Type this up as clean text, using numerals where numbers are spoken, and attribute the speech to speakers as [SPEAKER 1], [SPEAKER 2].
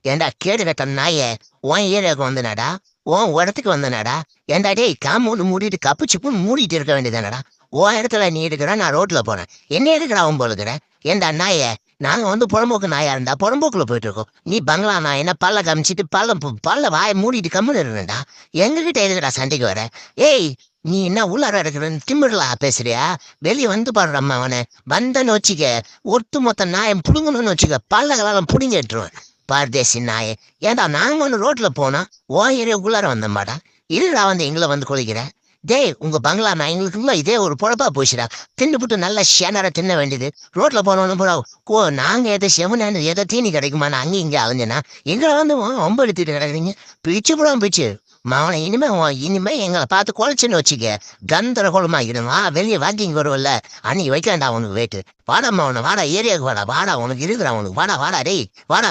[SPEAKER 1] ஏண்டா கேடு கட்ட நாயே, உன் ஏரியாவுக்கு வந்தனாடா, உன் இடத்துக்கு வந்தனாடா. ஏண்டா டேய் காம்பவுண்டு மூடிட்டு கப்பு சிப்புன்னு மூடிட்டு இருக்க வேண்டியதானடா. உன் இடத்துல நீ எடுக்கிற, நான் ரோட்ல போறேன். என்ன எதுக்குடா வம்புழுக்கிற? ஏண்டா நாயே, நாங்க புறம்போக்கு நாயா இருந்தா புறம்போக்குல போயிட்டு இருக்கோம். நீ பங்களா நாய் என்ன பல்ல காமிச்சிட்டு பல்ல வாயை மூடிட்டு கம்முன்னு இருந்தா எங்ககிட்ட எதுக்குடா சண்டைக்கு வர? ஏய், நீ என்ன உள்ளார இருக்கிற திமிரலா பேசுறியா? வெளியே வந்து பாடுறம்மா அவனை. வந்தன்னு வச்சுக்க, ஒட்டு மொத்த நாயம் புடுங்கணும்னு வச்சுக்க, பல்ல கலாலம் புடுங்கிட்டுருவேன். பாரதேசி நாயே. ஏன்டா நாங்க ரோட்ல போனா ஓ ஏரியாக்குள்ளார வந்தோம்பாடா. இருடா எங்களை குளிக்கிற. டேய் உங்க பங்களா நான் எங்களுக்குள்ள இதே ஒரு பொழப்பா போச்சுடா. தின்னுபுட்டு நல்லா ஷேனரா தின்ன வேண்டியது. ரோட்ல போனோன்னு போறா. நாங்க எதை செவனு எதை தீனி கிடைக்குமா நான் அங்கேயும் இங்கே அலைஞ்சேனா எங்களை ஒம்ப எடுத்துட்டு கிடக்குறீங்க. பிச்சு போடாம பிச்சு மாவனை இனிமே எங்களை பார்த்து குறைச்சுன்னு வச்சுக்க. கந்தரகோலமா இருமா வெளியே வாக்கிங் வருவல்ல, அன்னைக்கு வைக்காண்டா உனக்கு வெயிட்டு. வாடா அவனை வாடா ஏரியாவுக்கு வாடா உனக்கு இருக்கிற வாடா டேய் வாடா.